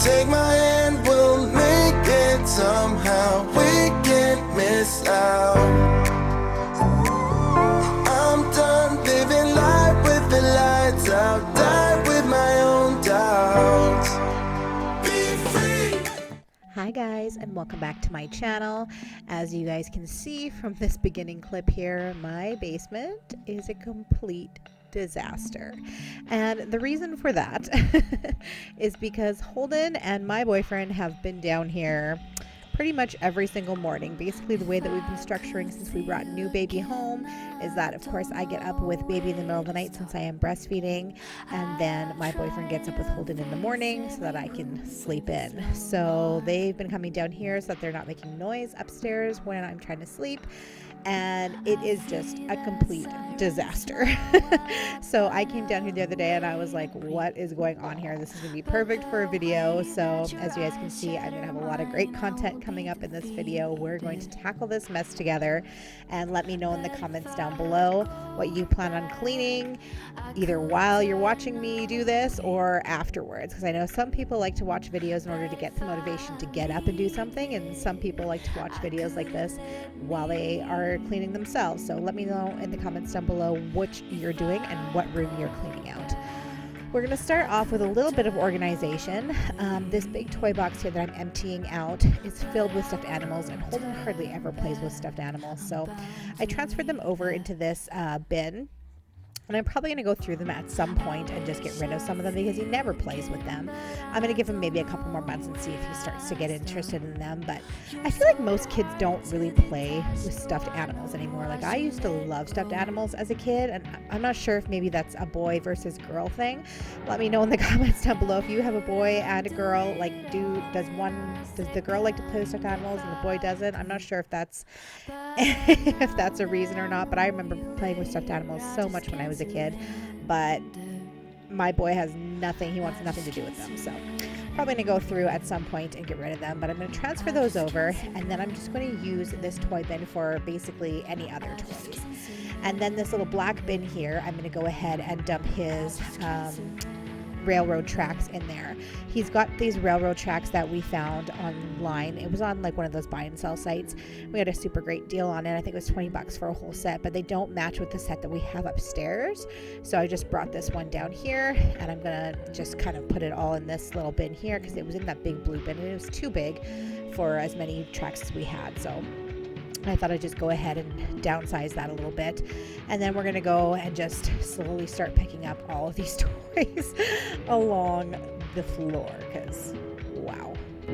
Take my hand, we'll make it somehow. We can't miss out. I'm done living life with the lights out. Die with my own doubts. Be free. Hi guys, and welcome back to my channel. As you guys can see from this beginning clip here, my basement is a complete disaster. And the reason for that is because Holden and my boyfriend have been down here pretty much every single morning. Basically, the way that we've been structuring since we brought new baby home is that, of course, I get up with baby in the middle of the night since I am breastfeeding, and then my boyfriend gets up with Holden in the morning so that I can sleep in. So they've been coming down here so that they're not making noise upstairs when I'm trying to sleep, and it is just a complete disaster. So I came down here the other day and I was like, what is going on here? This is gonna be perfect for a video. So as you guys can see, I'm gonna have a lot of great content coming up in this video. We're going to tackle this mess together, and let me know in the comments down below what you plan on cleaning, either while you're watching me do this or afterwards, because I know some people like to watch videos in order to get the motivation to get up and do something, and some people like to watch videos like this while they are cleaning themselves. So let me know in the comments down below which you're doing and what room you're cleaning out. We're going to start off with a little bit of organization. This big toy box here that I'm emptying out is filled with stuffed animals, and Holden hardly ever plays with stuffed animals, so I transferred them over into this bin. And I'm probably going to go through them at some point and just get rid of some of them because he never plays with them. I'm going to give him maybe a couple more months and see if he starts to get interested in them. But I feel like most kids don't really play with stuffed animals anymore. Like, I used to love stuffed animals as a kid, and I'm not sure if maybe that's a boy versus girl thing. Let me know in the comments down below if you have a boy and a girl. Like, does the girl like to play with stuffed animals and the boy doesn't? I'm not sure if that's if that's a reason or not, but I remember playing with stuffed animals so much when I was a kid, but my boy has nothing, he wants nothing to do with them, so probably gonna go through at some point and get rid of them. But I'm gonna transfer those over, and then I'm just going to use this toy bin for basically any other toys. And then this little black bin here, I'm gonna go ahead and dump his railroad tracks in there. He's got these railroad tracks that we found online. It was on like one of those buy and sell sites. We had a super great deal on it. I think it was 20 bucks for a whole set, but they don't match with the set that we have upstairs. So I just brought this one down here, and I'm gonna just kind of put it all in this little bin here because it was in that big blue bin and it was too big for as many tracks as we had. So I thought I'd just go ahead and downsize that a little bit. And then we're going to go and just slowly start picking up all of these toys along the floor because, wow. But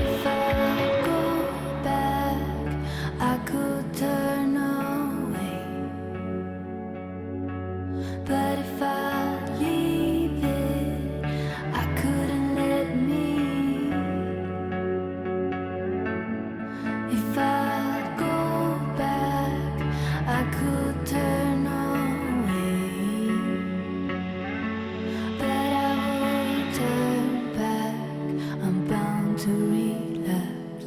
if I go back, I could turn away. But if I leave it, I couldn't let me. If I go back, I could turn away, but I won't turn back. I'm bound to relapse.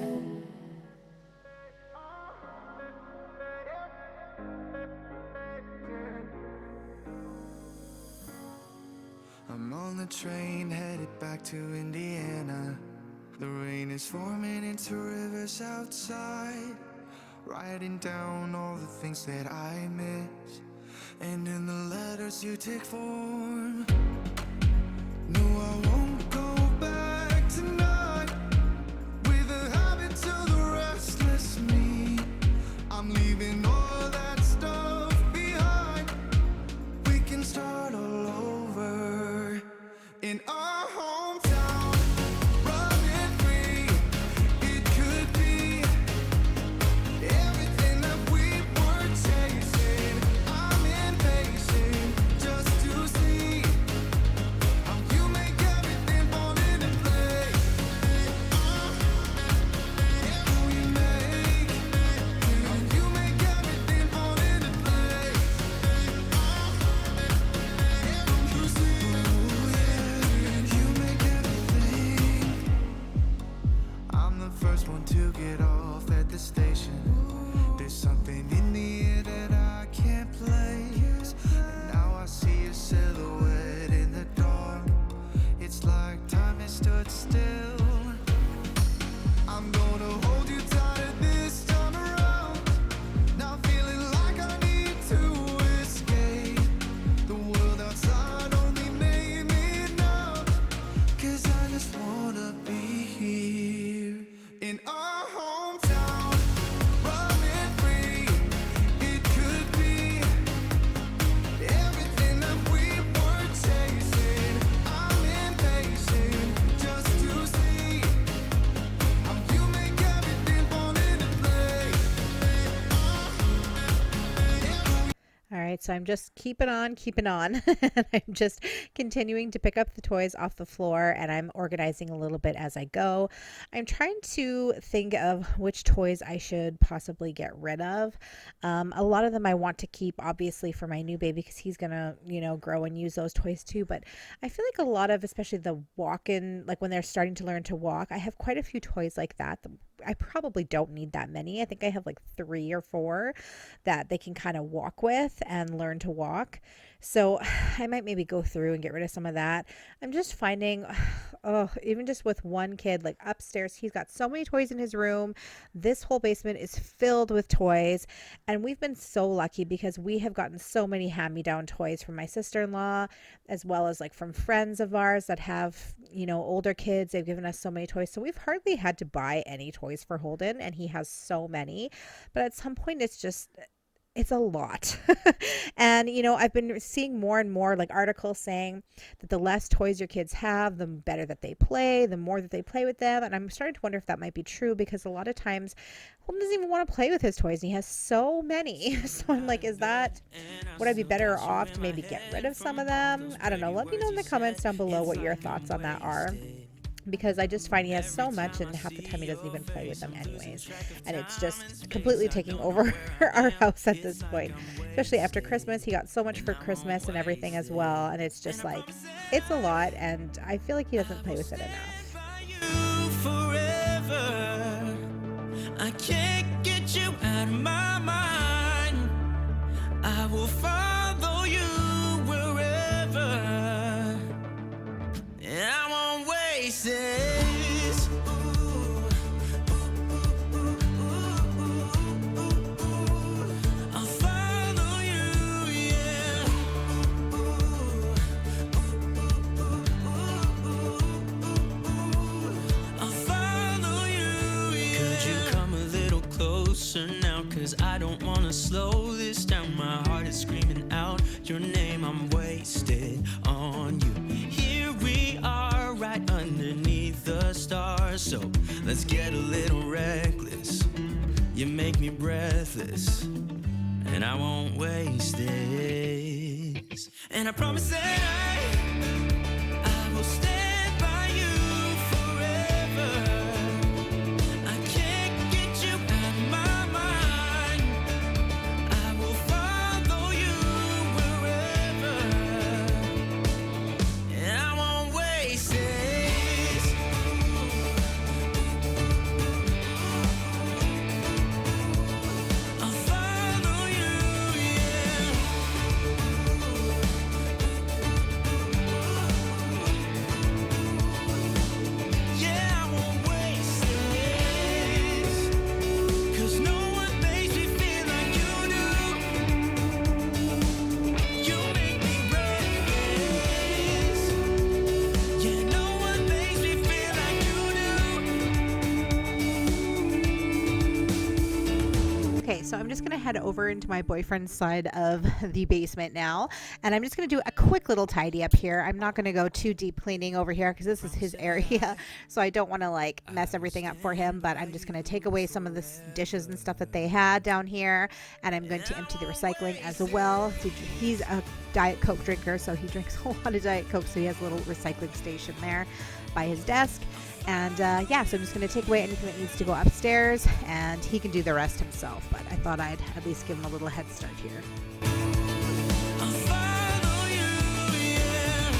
I'm on the train headed back to Indiana. The rain is forming into rivers outside, writing down all the things that I miss, and in the letters you take form. No, I won't go back tonight with the habits of the restless me. I'm leaving all that stuff behind. We can start all over in our hometown. Running free, it could be everything that we were chasing. I'm impatient just to see how you make everything fall into place. How you make everything fall into place. You see, So I'm just keeping on. And I'm just continuing to pick up the toys off the floor, and I'm organizing a little bit as I go. I'm trying to think of which toys I should possibly get rid of. A lot of them I want to keep, obviously, for my new baby, because he's going to, grow and use those toys too. But I feel like a lot of, especially the walk-in, like when they're starting to learn to walk, I have quite a few toys like that. I probably don't need that many. I think I have like 3 or 4 that they can kind of walk with and learn to walk. So I might maybe go through and get rid of some of that. I'm just finding, even just with one kid, like upstairs, he's got so many toys in his room. This whole basement is filled with toys. And we've been so lucky because we have gotten so many hand-me-down toys from my sister-in-law, as well as like from friends of ours that have, older kids. They've given us so many toys. So we've hardly had to buy any toys for Holden, and he has so many. But at some point, it's a lot. And, I've been seeing more and more like articles saying that the less toys your kids have, the better that they play, the more that they play with them. And I'm starting to wonder if that might be true, because a lot of times Holden doesn't even want to play with his toys, and he has so many. So I'm like, would I be better off to maybe get rid of some of them? I don't know. Let me know in the comments down below what your thoughts on that are, because I just find he has so much, and half the time he doesn't even play with them anyways. And it's just completely taking over our house at this point, especially after Christmas. He got so much for Christmas and everything as well, and it's just like, it's a lot, and I feel like he doesn't play with it enough. I can't get you out of my mind. I will follow you wherever. I won't waste this. I'll follow you, yeah. I'll follow you, yeah. Could you come a little closer now? 'Cause I don't wanna slow this down. My heart is screaming out your name. I'm wasted on you. Here we are, right underneath the stars. So let's get a little reckless. You make me breathless, and I won't waste this. And I promise that I will stand by you forever. I can't get you out of my mind. I will follow you wherever. And I won't waste this. I'll follow you, yeah. Yeah, I won't waste this. 'Cause no one makes me feel like you do. You make me reckless. Yeah, no one makes me feel like you do. Okay, so I'm just going to head over into my boyfriend's side of the basement now, and I'm just going to do a quick little tidy up here. I'm not going to go too deep cleaning over here because this is his area, so I don't want to like mess everything up for him, but I'm just going to take away some of the dishes and stuff that they had down here, and I'm going to empty the recycling as well. So he's a Diet Coke drinker, so he drinks a lot of Diet Coke, so he has a little recycling station there by his desk. And yeah, so I'm just going to take away anything that needs to go upstairs, and he can do the rest himself, but I thought I'd at least give him a little head start here. I'll follow you, yeah.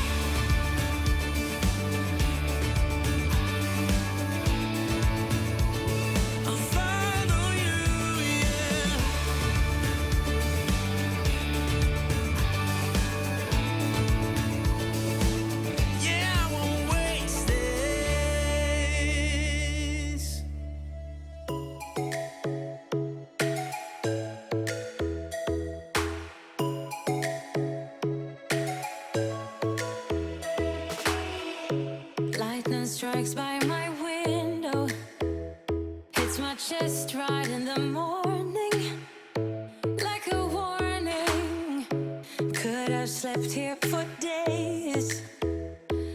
I'll follow you, yeah. Yeah, I won't waste this. Lightning strikes by my window, hits my chest right in the morning, like a warning. Could have slept here for days.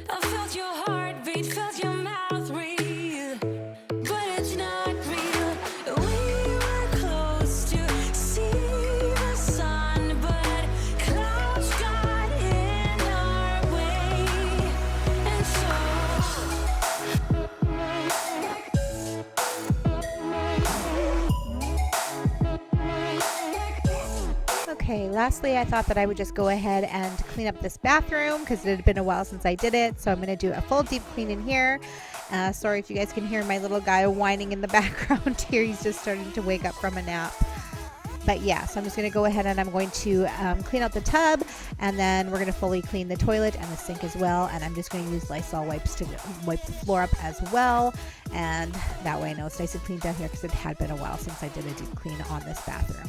I felt your heartbeat, felt your mouth breathe, but it's not real. We were close to see the sun, but lastly, I thought that I would just go ahead and clean up this bathroom because it had been a while since I did it. So I'm going to do a full deep clean in here. Sorry if you guys can hear my little guy whining in the background here. He's just starting to wake up from a nap. But yeah, so I'm just going to go ahead and I'm going to clean out the tub, and then we're going to fully clean the toilet and the sink as well. And I'm just going to use Lysol wipes to wipe the floor up as well. And that way I know it's nice and clean down here because it had been a while since I did a deep clean on this bathroom.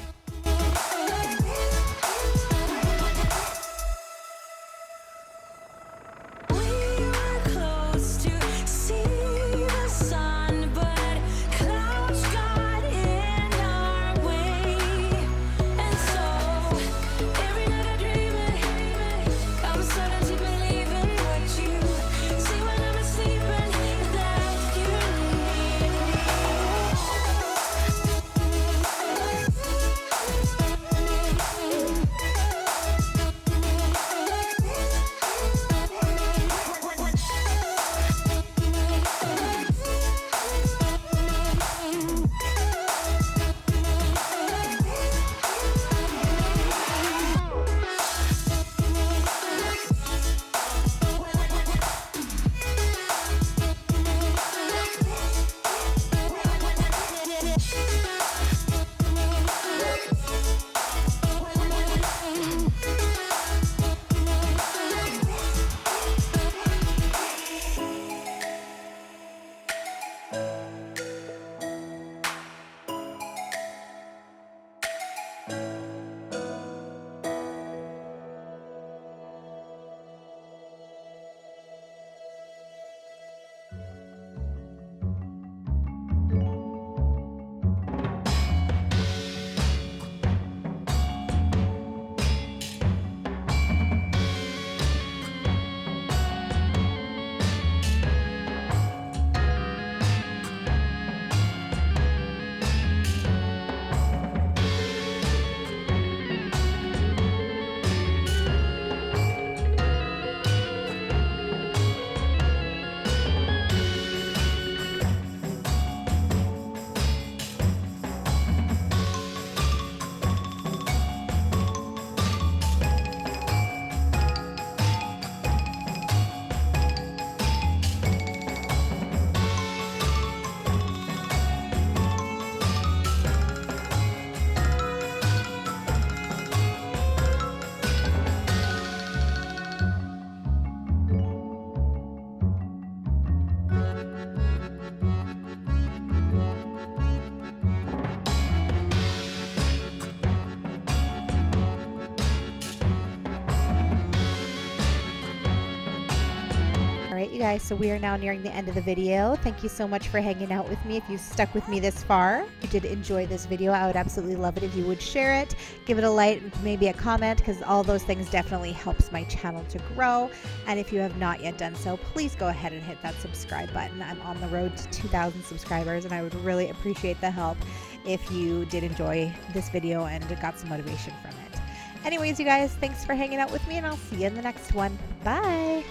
Alright, you guys, so we are now nearing the end of the video. Thank you so much for hanging out with me. If you stuck with me this far, if you did enjoy this video, I would absolutely love it if you would share it, give it a like, maybe a comment, because all those things definitely helps my channel to grow. And if you have not yet done so, please go ahead and hit that subscribe button. I'm on the road to 2,000 subscribers, and I would really appreciate the help if you did enjoy this video and got some motivation from it. Anyways, you guys, thanks for hanging out with me, and I'll see you in the next one. Bye!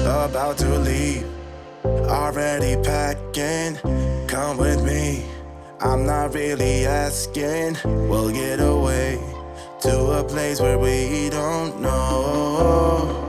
About to leave, already packing. Come with me, I'm not really asking. We'll get away to a place where we don't know.